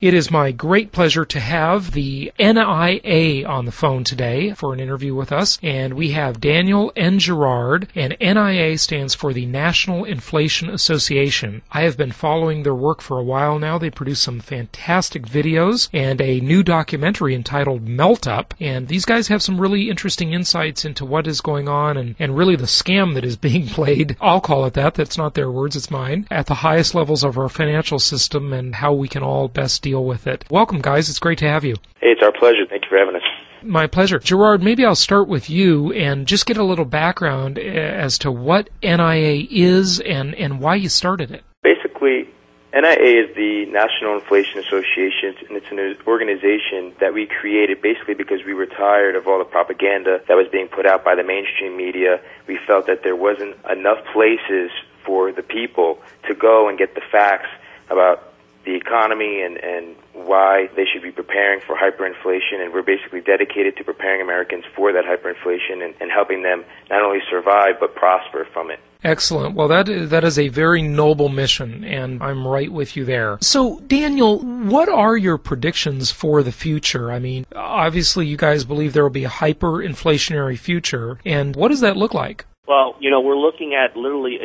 It is my great pleasure to have the NIA on the phone today for an interview with us, and we have Daniel and Gerard, and NIA stands for the National Inflation Association. I have been following their work for a while now. They produce some fantastic videos and a new documentary entitled Melt Up, and these guys have some really interesting insights into what is going on and really the scam that is being played. I'll call it that. That's not their words, it's mine. At the highest levels of our financial system and how we can all best deal with it. Welcome, guys. It's great to have you. Hey, it's our pleasure. Thank you for having us. My pleasure. Gerard, maybe I'll start with you and just get a little background as to what NIA is and why you started it. Basically, NIA is the National Inflation Association, and it's an organization that we created basically because we were tired of all the propaganda that was being put out by the mainstream media. We felt that there wasn't enough places for the people to go and get the facts about the economy and why they should be preparing for hyperinflation, and we're basically dedicated to preparing Americans for that hyperinflation and helping them not only survive but prosper from it. Excellent. Well, that is a very noble mission, and I'm right with you there. So, Daniel, what are your predictions for the future? I mean, obviously you guys believe there will be a hyperinflationary future, and what does that look like? Well, we're looking at literally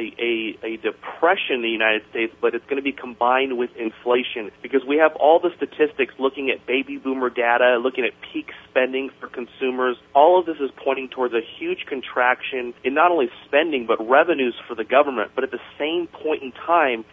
a depression in the United States, but it's going to be combined with inflation because we have all the statistics looking at baby boomer data, looking at peak spending for consumers. All of this is pointing towards a huge contraction in not only spending but revenues for the government. But at the same point in time,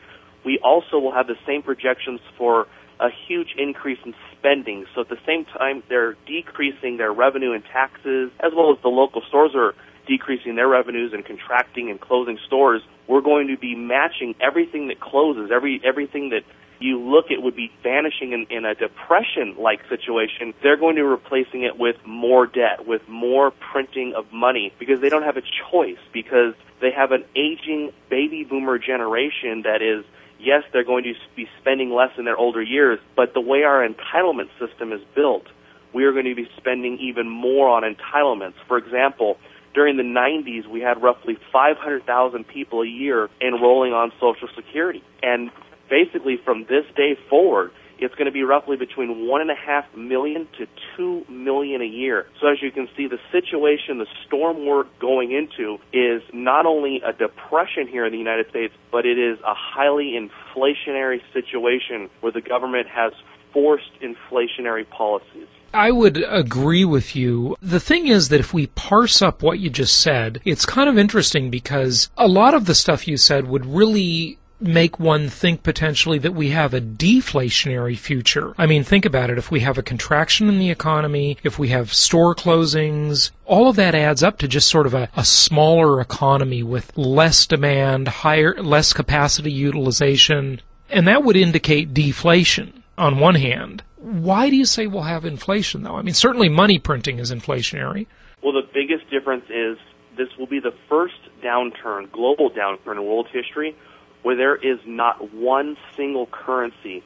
we also will have the same projections for a huge increase in spending. So at the same time, they're decreasing their revenue and taxes, as well as the local stores are decreasing their revenues and contracting and closing stores. We're going to be matching everything that closes, everything that you look at would be vanishing in a depression-like situation. They're going to be replacing it with more debt, with more printing of money, because they don't have a choice, because they have an aging baby boomer generation that is, yes, they're going to be spending less in their older years, but the way our entitlement system is built, we are going to be spending even more on entitlements. For example, during the 90s, we had roughly 500,000 people a year enrolling on Social Security. And basically from this day forward, it's going to be roughly between 1.5 million to 2 million a year. So as you can see, the situation, the storm we're going into is not only a depression here in the United States, but it is a highly inflationary situation where the government has forced inflationary policies. I would agree with you. The thing is that if we parse up what you just said, it's kind of interesting because a lot of the stuff you said would really make one think potentially that we have a deflationary future. I mean, think about it. If we have a contraction in the economy, if we have store closings, all of that adds up to just sort of a smaller economy with less demand, less capacity utilization, and that would indicate deflation on one hand. Why do you say we'll have inflation, though? I mean, certainly money printing is inflationary. Well, the biggest difference is this will be the first downturn, global downturn in world history, where there is not one single currency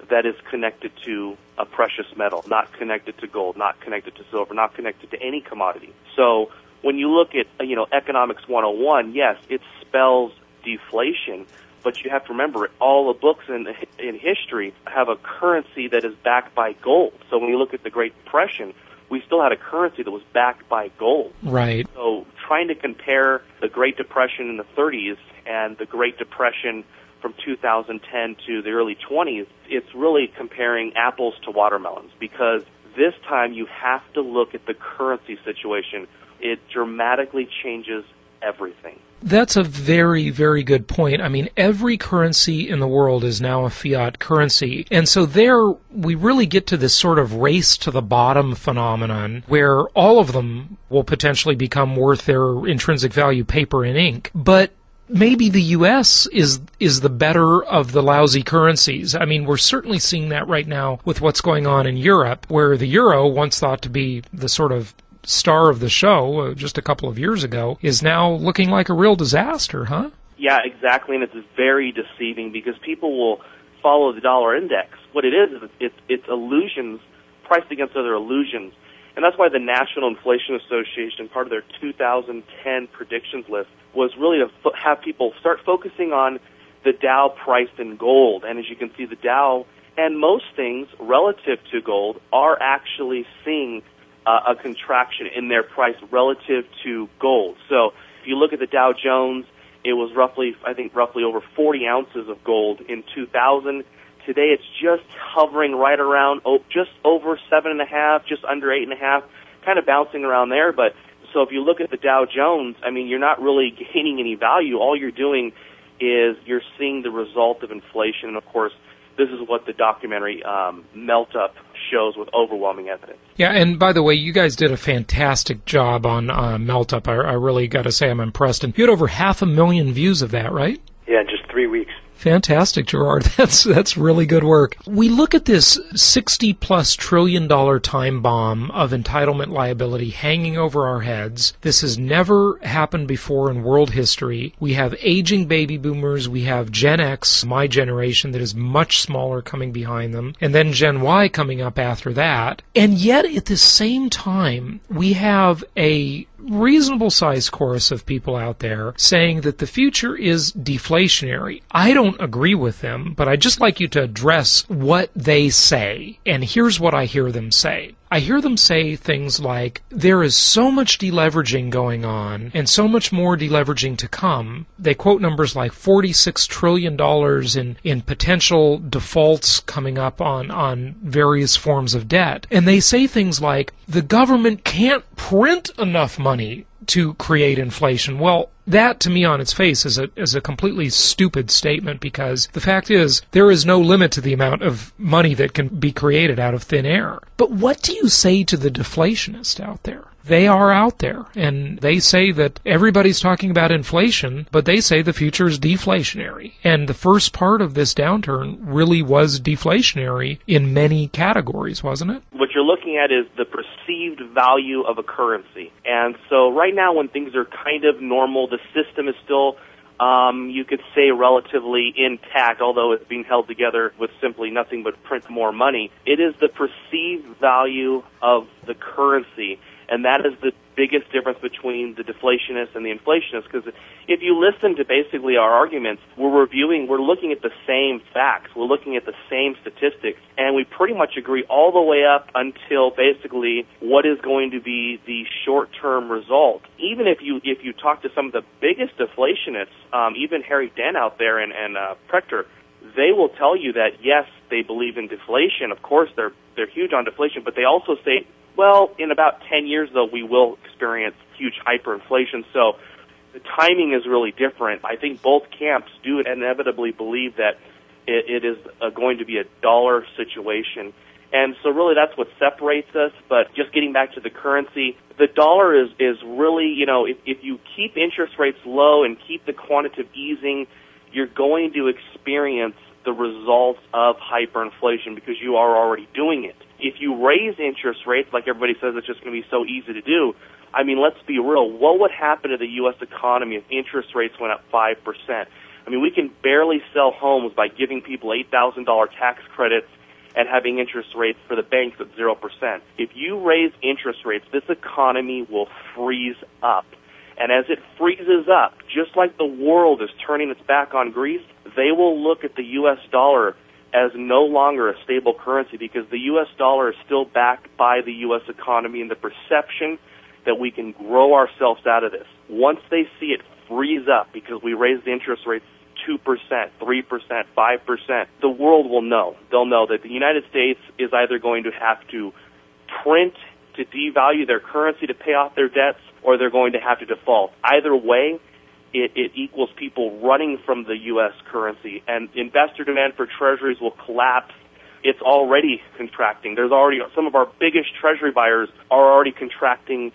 that is connected to a precious metal, not connected to gold, not connected to silver, not connected to any commodity. So when you look at, Economics 101, yes, it spells deflation, but you have to remember, all the books in history have a currency that is backed by gold. So when you look at the Great Depression, we still had a currency that was backed by gold. Right. So trying to compare the Great Depression in the 30s and the Great Depression from 2010 to the early 20s, it's really comparing apples to watermelons, because this time you have to look at the currency situation. It dramatically changes everything. That's a very, very good point. I mean, every currency in the world is now a fiat currency. And so there we really get to this sort of race to the bottom phenomenon where all of them will potentially become worth their intrinsic value, paper and ink. But maybe the U.S. is the better of the lousy currencies. I mean, we're certainly seeing that right now with what's going on in Europe, where the euro, once thought to be the sort of star of the show just a couple of years ago, is now looking like a real disaster, huh? Yeah, exactly, and it's very deceiving because people will follow the dollar index. What it is it's illusions priced against other illusions. And that's why the National Inflation Association, part of their 2010 predictions list, was really to have people start focusing on the Dow priced in gold. And as you can see, the Dow And most things relative to gold are actually seeing a contraction in their price relative to gold. So if you look at the Dow Jones, it was roughly over 40 ounces of gold in 2000. Today it's just hovering right around just over 7.5, just under 8.5, kind of bouncing around there. But so if you look at the Dow Jones, I mean, you're not really gaining any value. All you're doing is you're seeing the result of inflation. And of course, this is what the documentary Melt Up shows with overwhelming evidence. Yeah, and by the way, you guys did a fantastic job on Melt Up. I really got to say I'm impressed. And you had over 500,000 views of that, right? Yeah, in just 3 weeks. Fantastic, Gerard. That's really good work. We look at this $60+ trillion time bomb of entitlement liability hanging over our heads. This has never happened before in world history. We have aging baby boomers. We have Gen X, my generation, that is much smaller coming behind them, and then Gen Y coming up after that. And yet, at the same time, we have a reasonable-sized chorus of people out there saying that the future is deflationary. I don't agree with them, but I'd just like you to address what they say. And here's what I hear them say. I hear them say things like, there is so much deleveraging going on and so much more deleveraging to come. They quote numbers like $46 trillion in potential defaults coming up on various forms of debt. And they say things like, the government can't print enough money to create inflation. Well, that, to me, on its face, is a completely stupid statement, because the fact is, there is no limit to the amount of money that can be created out of thin air. But what do you say to the deflationists out there? They are out there, and they say that everybody's talking about inflation, but they say the future is deflationary. And the first part of this downturn really was deflationary in many categories, wasn't it? What you're looking at is the perceived value of a currency. And so right now, when things are kind of normal, the system is still, you could say, relatively intact, although it's being held together with simply nothing but print more money. It is the perceived value of the currency. And that is the biggest difference between the deflationists and the inflationists, because if you listen to basically our arguments, we're looking at the same facts, we're looking at the same statistics, and we pretty much agree all the way up until basically what is going to be the short-term result. Even if you talk to some of the biggest deflationists, even Harry Dent out there and Prechter, they will tell you that, yes, they believe in deflation. Of course, they're huge on deflation, but they also say, well, in about 10 years, though, we will experience huge hyperinflation. So the timing is really different. I think both camps do inevitably believe that it is going to be a dollar situation. And so really that's what separates us. But just getting back to the currency, the dollar is really, if you keep interest rates low and keep the quantitative easing, you're going to experience the results of hyperinflation because you are already doing it. If you raise interest rates, like everybody says it's just going to be so easy to do, I mean, let's be real. What would happen to the U.S. economy if interest rates went up 5%? I mean, we can barely sell homes by giving people $8,000 tax credits and having interest rates for the banks at 0%. If you raise interest rates, this economy will freeze up. And as it freezes up, just like the world is turning its back on Greece, they will look at the U.S. dollar as no longer a stable currency because the U.S. dollar is still backed by the U.S. economy and the perception that we can grow ourselves out of this. Once they see it freeze up because we raised the interest rates 2%, 3%, 5%, the world will know. They'll know that the United States is either going to have to print to devalue their currency to pay off their debts, or they're going to have to default. Either way, it equals people running from the U.S. currency, and investor demand for treasuries will collapse. It's already contracting. There's already some of our biggest treasury buyers are already contracting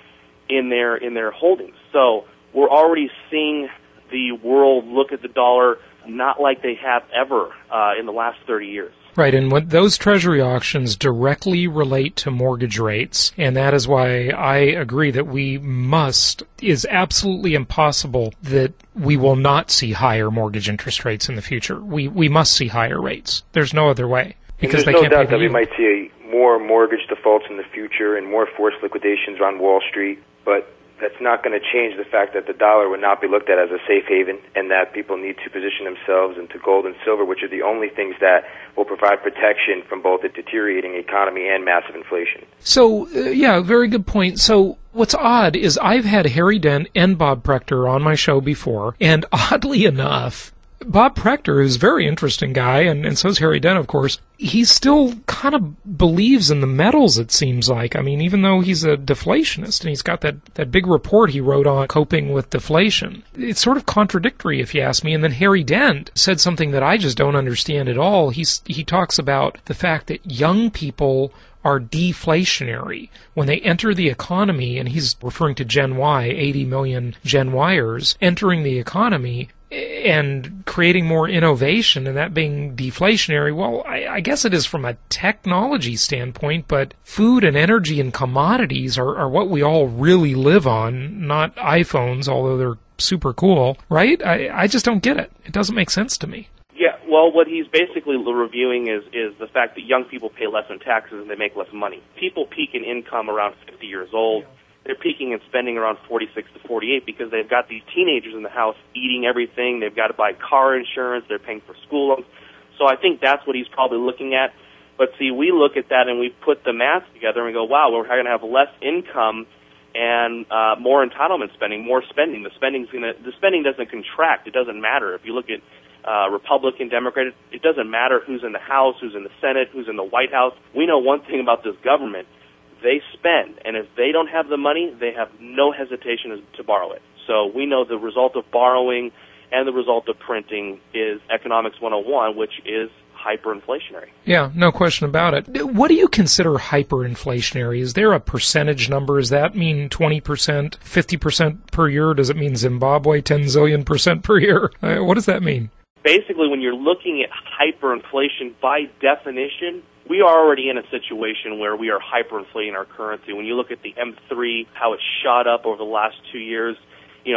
in their holdings. So we're already seeing the world look at the dollar not like they have ever in the last 30 years. Right, and when those treasury auctions directly relate to mortgage rates, and that is why I agree that is absolutely impossible that we will not see higher mortgage interest rates in the future. We must see higher rates. There's no other way. Because there's no doubt that we might see more mortgage defaults in the future and more forced liquidations on Wall Street, but that's not going to change the fact that the dollar would not be looked at as a safe haven, and that people need to position themselves into gold and silver, which are the only things that will provide protection from both a deteriorating economy and massive inflation. So, yeah, very good point. So what's odd is I've had Harry Dent and Bob Prechter on my show before, and oddly enough, Bob Prechter is a very interesting guy, and so is Harry Dent, of course. He still kind of believes in the metals, it seems like. I mean, even though he's a deflationist, and he's got that big report he wrote on coping with deflation. It's sort of contradictory, if you ask me. And then Harry Dent said something that I just don't understand at all. He talks about the fact that young people are deflationary when they enter the economy, and he's referring to Gen Y, 80 million Gen Yers entering the economy and creating more innovation, and that being deflationary. Well, I guess it is from a technology standpoint, but food and energy and commodities are what we all really live on, not iPhones, although they're super cool, right? I just don't get it. It doesn't make sense to me. Yeah, well, what he's basically reviewing is the fact that young people pay less in taxes and they make less money. People peak in income around 50 years old. They're peaking in spending around 46 to 48 because they've got these teenagers in the house eating everything. They've got to buy car insurance. They're paying for school loans. So I think that's what he's probably looking at. But see, we look at that and we put the math together and we go, wow, we're going to have less income and more entitlement spending, more spending. The spending doesn't contract. It doesn't matter. If you look at Republican, Democrat, it doesn't matter who's in the House, who's in the Senate, who's in the White House. We know one thing about this government. They spend, and if they don't have the money, they have no hesitation to borrow it. So we know the result of borrowing and the result of printing is economics 101, which is hyperinflationary. Yeah, no question about it. What do you consider hyperinflationary? Is there a percentage number? Does that mean 20%, 50% per year? Does it mean Zimbabwe 10 zillion % per year? What does that mean? Basically, when you're looking at hyperinflation, by definition, we are already in a situation where we are hyperinflating our currency. When you look at the M3, how it shot up over the last 2 years,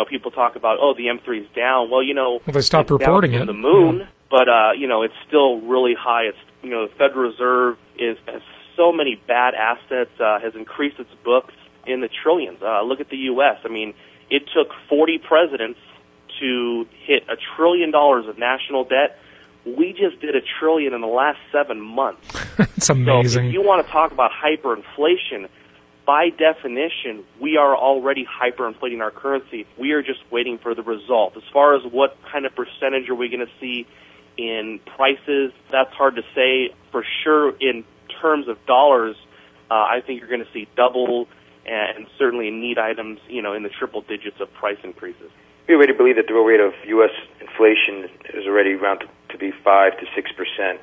people talk about, the M3 is down. Well, they stopped reporting it. From the moon, yeah. But it's still really high. It's the Federal Reserve has so many bad assets, has increased its books in the trillions. Look at the U.S. I mean, it took 40 presidents to hit $1 trillion of national debt. We just did $1 trillion in the last 7 months. It's amazing. So if you want to talk about hyperinflation, by definition, we are already hyperinflating our currency. We are just waiting for the result. As far as what kind of percentage are we going to see in prices, that's hard to say. For sure, in terms of dollars, I think you're going to see double, and certainly in need items, in the triple digits of price increases. We already believe that the real rate of U.S. inflation is already around to be 5 to 6%.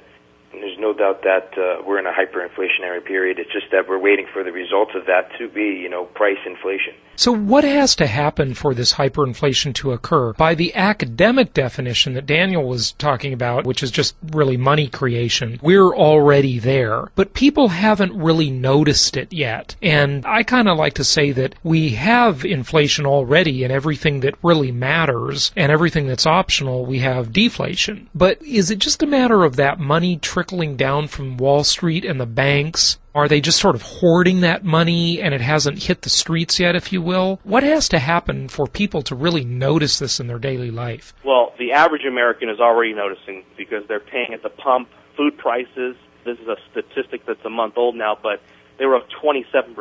And there's no doubt that we're in a hyperinflationary period. It's just that we're waiting for the results of that to be, price inflation. So what has to happen for this hyperinflation to occur? By the academic definition that Daniel was talking about, which is just really money creation, we're already there. But people haven't really noticed it yet. And I kind of like to say that we have inflation already in everything that really matters, and everything that's optional, we have deflation. But is it just a matter of that money trickling down from Wall Street and the banks? Are they just sort of hoarding that money and it hasn't hit the streets yet, if you will? What has to happen for people to really notice this in their daily life? Well, the average American is already noticing because they're paying at the pump. Food prices, this is a statistic that's a month old now, but they were up 27%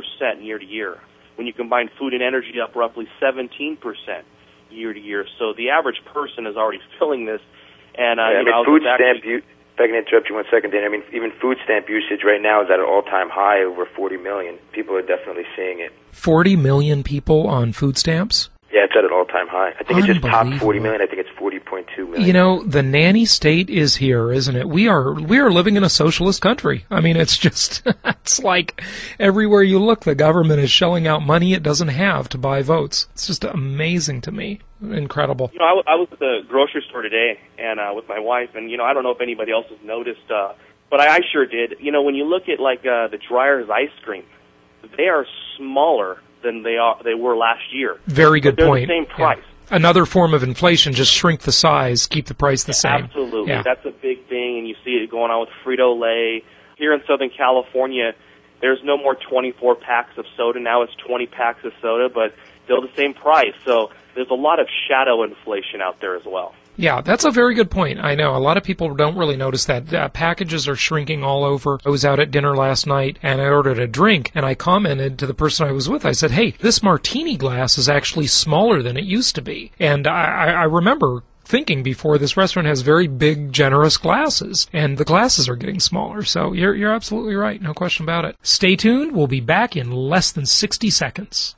year to year. When you combine food and energy, up roughly 17% year to year. So the average person is already feeling this. And food stamp. If I can interrupt you 1 second, Dan. I mean, even food stamp usage right now is at an all-time high, over 40 million. People are definitely seeing it. 40 million people on food stamps? Yeah, it's at an all-time high. I think it just topped 40 million. I think it's 40.2 million. The nanny state is here, isn't it? We are living in a socialist country. I mean, it's just, it's like everywhere you look, the government is shelling out money it doesn't have to buy votes. It's just amazing to me. Incredible. I was at the grocery store today and with my wife, and I don't know if anybody else has noticed, but I sure did. When you look at the Dreyer's ice cream, they are smaller than they were last year. Very good point. They're the same price. Yeah. Another form of inflation, just shrink the size, keep the price the same. Absolutely. Yeah. That's a big thing, and you see it going on with Frito-Lay. Here in Southern California, there's no more 24 packs of soda. Now it's 20 packs of soda, but still the same price. So there's a lot of shadow inflation out there as well. Yeah, that's a very good point. I know a lot of people don't really notice that. Packages are shrinking all over. I was out at dinner last night and I ordered a drink and I commented to the person I was with. I said, hey, this martini glass is actually smaller than it used to be. And I remember thinking before, this restaurant has very big, generous glasses, and the glasses are getting smaller. So you're absolutely right. No question about it. Stay tuned. We'll be back in less than 60 seconds.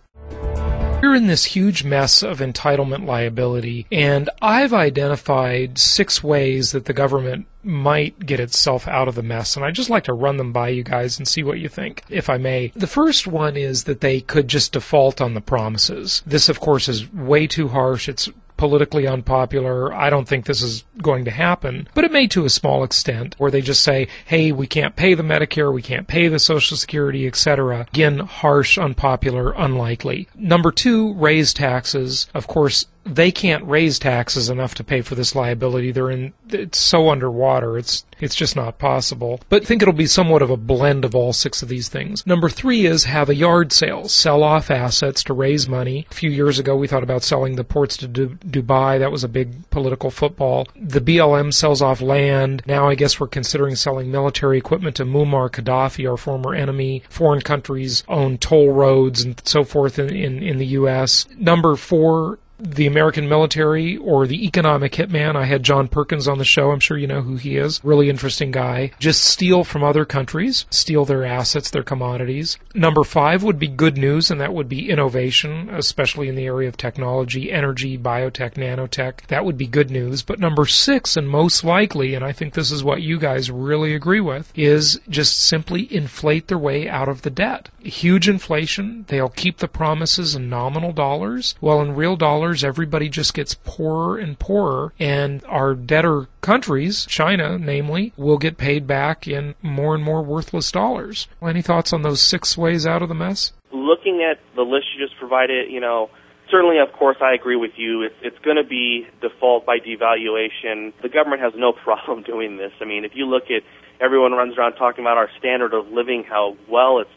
We're in this huge mess of entitlement liability, and I've identified 6 ways that the government might get itself out of the mess, and I'd just like to run them by you guys and see what you think, if I may. The first one is that they could just default on the promises. This, of course, is way too harsh. It's politically unpopular. I don't think this is going to happen, but it may to a small extent, where they just say, hey, we can't pay the Medicare, we can't pay the Social Security, etc. Again, harsh, unpopular, unlikely. Number 2, raise taxes. Of course, they can't raise taxes enough to pay for this liability. It's so underwater, it's just not possible. But I think it'll be somewhat of a blend of all 6 of these things. Number 3 is have a yard sale. Sell off assets to raise money. A few years ago, we thought about selling the ports to Dubai. That was a big political football. The BLM sells off land. Now I guess we're considering selling military equipment to Muammar Gaddafi, our former enemy. Foreign countries own toll roads and so forth in the U.S. Number 4, the American military or the economic hitman. I had John Perkins on the show. I'm sure you know who he is. Really interesting guy. Just steal from other countries, steal their assets, their commodities. Number 5 would be good news, and that would be innovation, especially in the area of technology, energy, biotech, nanotech. That would be good news. But number 6, and most likely, and I think this is what you guys really agree with, is just simply inflate their way out of the debt. Huge inflation. They'll keep the promises in nominal dollars, while in real dollars, everybody just gets poorer and poorer, and our debtor countries, China namely, will get paid back in more and more worthless dollars. Any thoughts on those 6 ways out of the mess? Looking at the list you just provided, certainly, of course, I agree with you. It's going to be default by devaluation. The government has no problem doing this. I mean, if you look at everyone runs around talking about our standard of living, how well it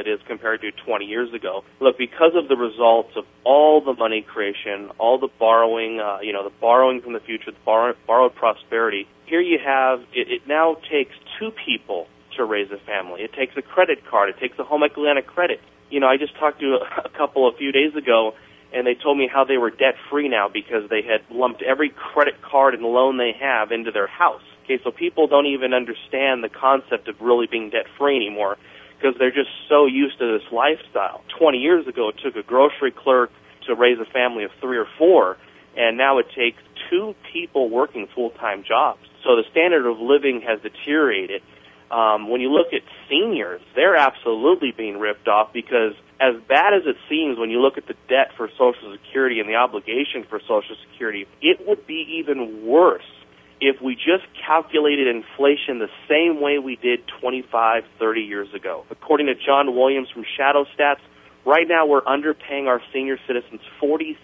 is compared to 20 years ago. Look, because of the results of all the money creation, all the borrowing, the borrowing from the future, the borrowed prosperity, here you have, it now takes 2 people to raise a family. It takes a credit card. It takes a home equity line of credit. I just talked to a couple a few days ago, and they told me how they were debt-free now because they had lumped every credit card and loan they have into their house. Okay, so people don't even understand the concept of really being debt-free anymore because they're just so used to this lifestyle. 20 years ago, it took a grocery clerk to raise a family of 3 or 4, and now it takes 2 people working full-time jobs. So the standard of living has deteriorated. When you look at seniors, they're absolutely being ripped off because as bad as it seems when you look at the debt for Social Security and the obligation for Social Security, it would be even worse if we just calculated inflation the same way we did 25, 30 years ago. According to John Williams from Shadow Stats, right now we're underpaying our senior citizens 43%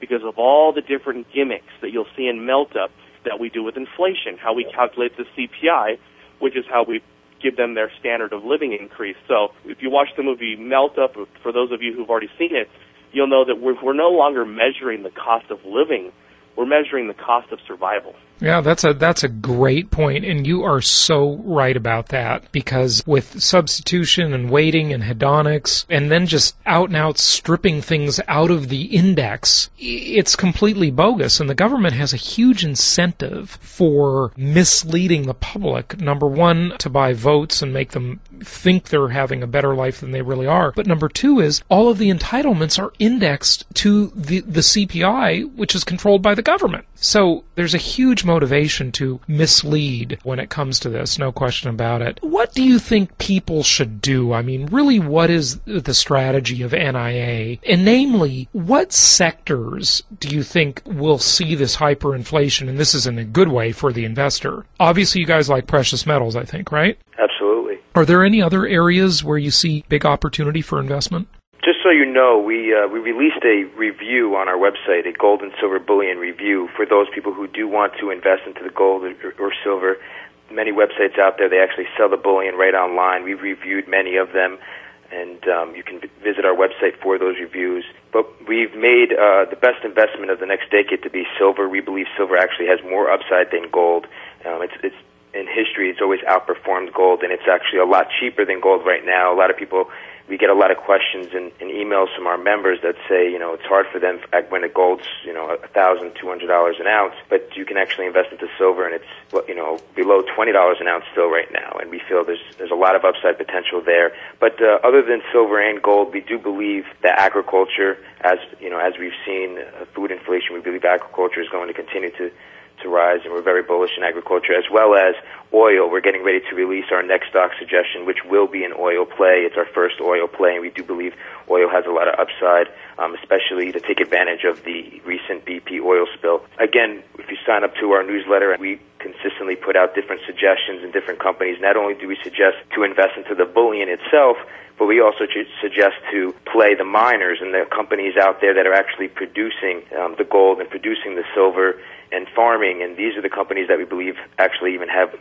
because of all the different gimmicks that you'll see in Melt-Up that we do with inflation, how we calculate the CPI, which is how we give them their standard of living increase. So if you watch the movie Melt-Up, for those of you who've already seen it, you'll know that we're no longer measuring the cost of living. We're measuring the cost of survival. Yeah, that's a great point, and you are so right about that, because with substitution and weighting and hedonics, and then just out-and-out stripping things out of the index, it's completely bogus, and the government has a huge incentive for misleading the public. Number 1, to buy votes and make them think they're having a better life than they really are. But number 2 is all of the entitlements are indexed to the CPI, which is controlled by the government. So there's a huge motivation to mislead when it comes to this, no question about it. What do you think people should do? I mean, really, what is the strategy of NIA? And namely, what sectors do you think will see this hyperinflation, and this is in a good way for the investor? Obviously, you guys like precious metals, I think, right? Absolutely. Are there any other areas where you see big opportunity for investment? Just so you know, we released a review on our website, a gold and silver bullion review, for those people who do want to invest into the gold or silver. Many websites out there, they actually sell the bullion right online. We've reviewed many of them, and you can visit our website for those reviews. But we've made the best investment of the next decade to be silver. We believe silver actually has more upside than gold. It's in history, it's always outperformed gold, and it's actually a lot cheaper than gold right now. A lot of people, we get a lot of questions and emails from our members that say, it's hard for them when the gold's, $1,200 an ounce, but you can actually invest into silver, and it's, below $20 an ounce still right now, and we feel there's a lot of upside potential there. But other than silver and gold, we do believe that agriculture, as we've seen food inflation, we believe agriculture is going to continue to rise, and we're very bullish in agriculture, as well as oil. We're getting ready to release our next stock suggestion, which will be an oil play. It's our first oil play, and we do believe oil has a lot of upside, especially to take advantage of the recent BP oil spill. Again, if you sign up to our newsletter, we consistently put out different suggestions in different companies. Not only do we suggest to invest into the bullion itself, but we also suggest to play the miners and the companies out there that are actually producing the gold and producing the silver and farming, and these are the companies that we believe actually even have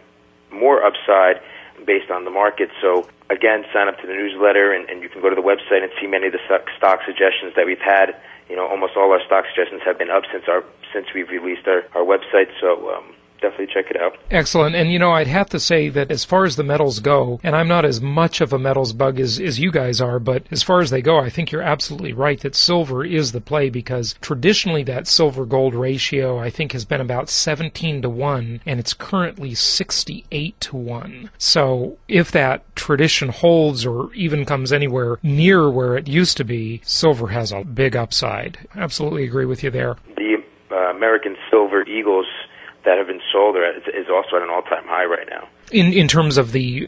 more upside based on the market. So again, sign up to the newsletter, and you can go to the website and see many of the stock suggestions that we've had. Almost all our stock suggestions have been up since we've released our website. So definitely check it out. Excellent. And, I'd have to say that as far as the metals go, and I'm not as much of a metals bug as you guys are, but as far as they go, I think you're absolutely right that silver is the play, because traditionally that silver-gold ratio, I think, has been about 17-1, and it's currently 68-1. So if that tradition holds or even comes anywhere near where it used to be, silver has a big upside. Absolutely agree with you there. The American Silver Eagles that have been sold is also at an all-time high right now. In terms of the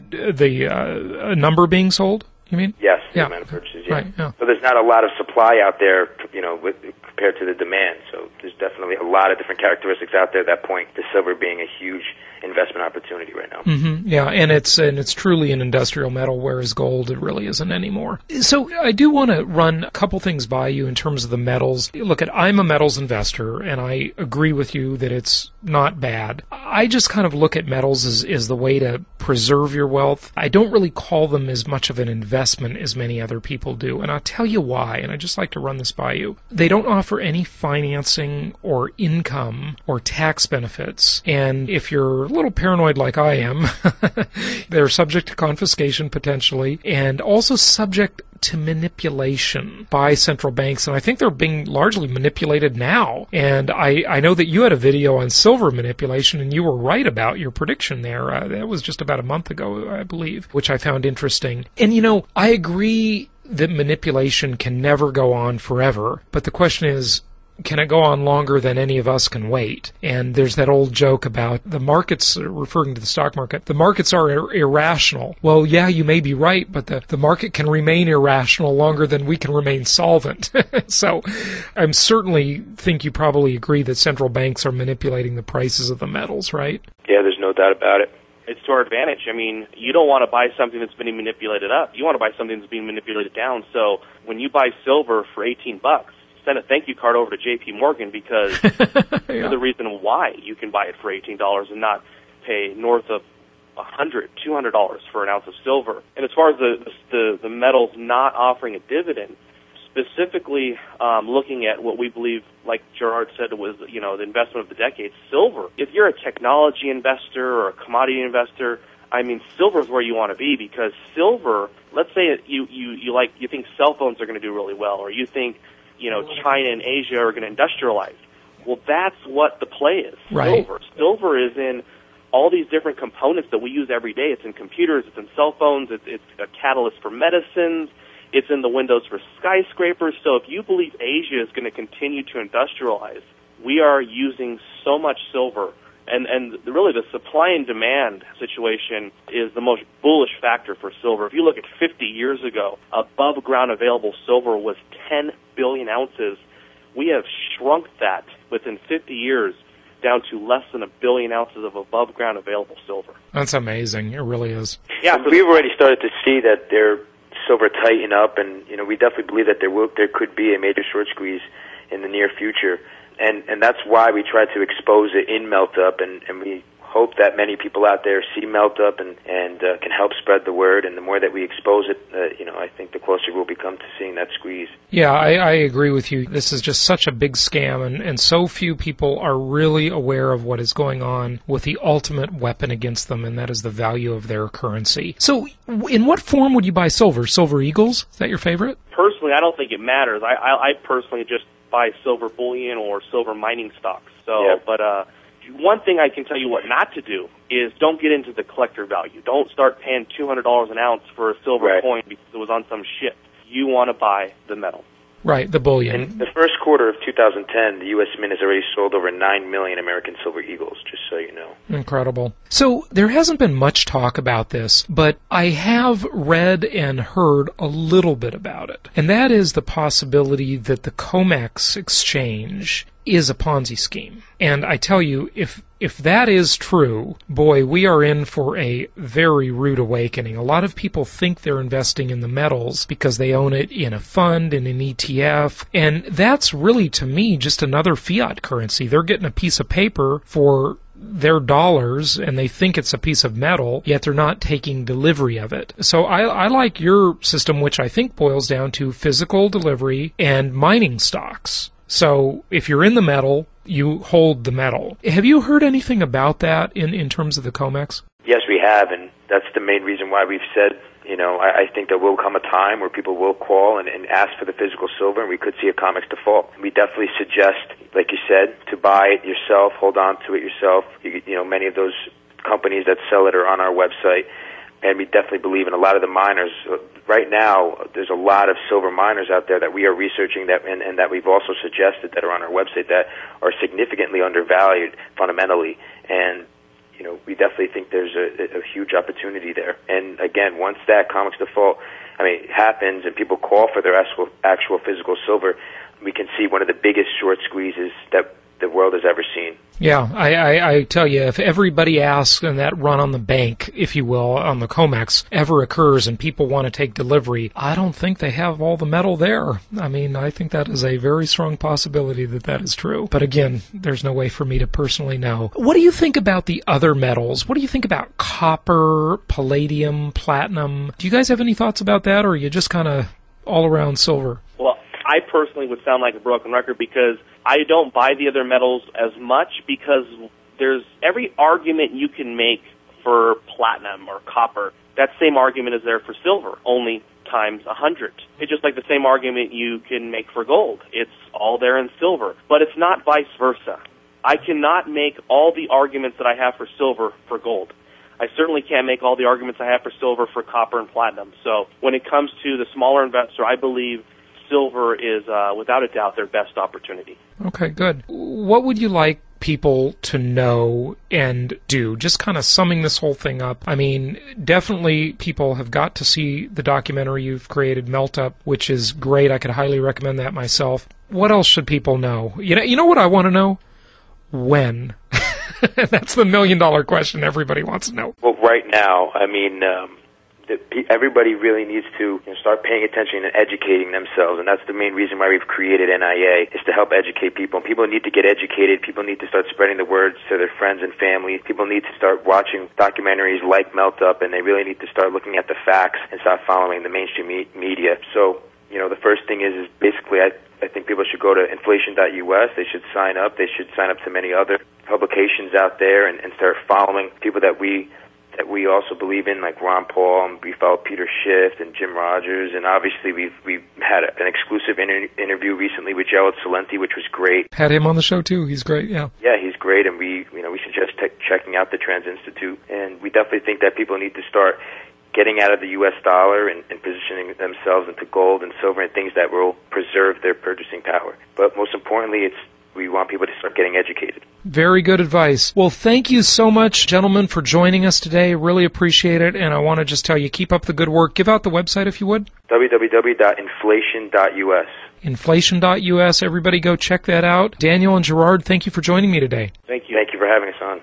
number being sold, you mean? Yes, yeah. The amount of purchases, yeah. Right, yeah. So there's not a lot of supply out there, compared to the demand. So there's definitely a lot of different characteristics out there that point to silver being a huge investment opportunity right now. Mm-hmm. Yeah, and it's truly an industrial metal, whereas gold, it really isn't anymore. So I do want to run a couple things by you in terms of the metals. Look, I'm a metals investor, and I agree with you that it's not bad. I just kind of look at metals as the way to preserve your wealth. I don't really call them as much of an investment as many other people do, and I'll tell you why, and I'd just like to run this by you. They don't offer any financing or income or tax benefits, and if you're a little paranoid like I am, they're subject to confiscation potentially, and also subject to manipulation by central banks, and I think they're being largely manipulated now. And I know that you had a video on silver manipulation, and you were right about your prediction there. That was just about a month ago, I believe, which I found interesting. And I agree that manipulation can never go on forever, but the question is, can it go on longer than any of us can wait? And there's that old joke about the markets, referring to the stock market, the markets are irrational. Well, yeah, you may be right, but the market can remain irrational longer than we can remain solvent. So I'm certainly think you probably agree that central banks are manipulating the prices of the metals, right? Yeah, there's no doubt about it. It's to our advantage. I mean, you don't want to buy something that's been manipulated up. You want to buy something that's being manipulated down. So when you buy silver for $18, send a thank you card over to JP Morgan, because you're the reason why you can buy it for $18 and not pay north of $100, $200 for an ounce of silver. And as far as the metals not offering a dividend, specifically looking at what we believe, like Gerard said, was the investment of the decade, silver. If you're a technology investor or a commodity investor, I mean, silver is where you want to be, because silver, let's say you think cell phones are going to do really well, or you think China and Asia are going to industrialize. Well, that's what the play is. Right. Silver. Silver is in all these different components that we use every day. It's in computers. It's in cell phones. It's a catalyst for medicines. It's in the windows for skyscrapers. So if you believe Asia is going to continue to industrialize, we are using so much silver. And really the supply and demand situation is the most bullish factor for silver. If you look at 50 years ago, above ground available silver was 10 billion ounces. We have shrunk that within 50 years down to less than 1 billion ounces of above ground available silver. That's amazing. It really is. Yeah, we've already started to see that their silver tighten up, and we definitely believe that there could be a major short squeeze in the near future. And that's why we try to expose it in melt up, and we hope that many people out there see Melt Up and can help spread the word. And the more that we expose it, I think the closer we'll become to seeing that squeeze. Yeah, I agree with you. This is just such a big scam, and so few people are really aware of what is going on with the ultimate weapon against them, and that is the value of their currency. So in what form would you buy silver? Silver Eagles? Is that your favorite? Personally, I don't think it matters. I personally just buy silver bullion or silver mining stocks. So, yeah. But one thing I can tell you what not to do is don't get into the collector value. Don't start paying $200 an ounce for a silver coin because it was on some ship. You want to buy the metal. Right, the bullion. In the first quarter of 2010, the U.S. Mint has already sold over 9 million American Silver Eagles, just so you know. Incredible. So there hasn't been much talk about this, but I have read and heard a little bit about it. And that is the possibility that the COMEX exchange is a Ponzi scheme. And I tell you, if that is true, boy, we are in for a very rude awakening. A lot of people think they're investing in the metals because they own it in a fund, in an ETF, and that's really, to me, just another fiat currency. They're getting a piece of paper for their dollars, and they think it's a piece of metal, yet they're not taking delivery of it. So I like your system, which I think boils down to physical delivery and mining stocks. So if you're in the metal, you hold the metal. Have you heard anything about that in terms of the COMEX? Yes, we have, and that's the main reason why we've said, I think there will come a time where people will call and ask for the physical silver, and we could see a COMEX default. We definitely suggest, like you said, to buy it yourself, hold on to it yourself. Many of those companies that sell it are on our website, and we definitely believe in a lot of the miners. Right now, there's a lot of silver miners out there that we are researching and that we've also suggested that are on our website that are significantly undervalued fundamentally. And, we definitely think there's a huge opportunity there. And again, once that COMEX default, happens and people call for their actual physical silver, we can see one of the biggest short squeezes that the world has ever seen. Yeah, I tell you, if everybody asks and that run on the bank, if you will, on the COMEX ever occurs and people want to take delivery, I don't think they have all the metal there. I think that is a very strong possibility that is true. But again, there's no way for me to personally know. What do you think about the other metals? What do you think about copper, palladium, platinum? Do you guys have any thoughts about that, or are you just kind of all around silver? Well, I personally would sound like a broken record because I don't buy the other metals as much because there's every argument you can make for platinum or copper. That same argument is there for silver, only times 100. It's just like the same argument you can make for gold. It's all there in silver, but it's not vice versa. I cannot make all the arguments that I have for silver for gold. I certainly can't make all the arguments I have for silver for copper and platinum. So when it comes to the smaller investor, I believe silver is, without a doubt, their best opportunity. Okay, good. What would you like people to know and do? Just kind of summing this whole thing up. Definitely people have got to see the documentary you've created, Melt Up, which is great. I could highly recommend that myself. What else should people know? You know what I want to know? When? That's the $1 million question everybody wants to know. Well, right now, everybody really needs to start paying attention and educating themselves, and that's the main reason why we've created NIA, is to help educate people. And people need to get educated. People need to start spreading the word to their friends and family. People need to start watching documentaries like Melt Up, and they really need to start looking at the facts and stop following the mainstream media. So, the first thing is basically I think people should go to inflation.us. They should sign up. They should sign up to many other publications out there and start following people that we also believe in, like Ron Paul, and we follow Peter Schiff and Jim Rogers, and obviously we've had an exclusive interview recently with Gerald Salenti, which was great. Had him on the show too. He's great. Yeah. Yeah, he's great, and we suggest checking out the Trans Institute, and we definitely think that people need to start getting out of the U.S. dollar and positioning themselves into gold and silver and things that will preserve their purchasing power. But most importantly, we want people to start getting educated. Very good advice. Well, thank you so much, gentlemen, for joining us today. Really appreciate it. And I want to just tell you, keep up the good work. Give out the website if you would. www.inflation.us. Inflation.us. Everybody go check that out. Daniel and Gerard, thank you for joining me today. Thank you. Thank you for having us on.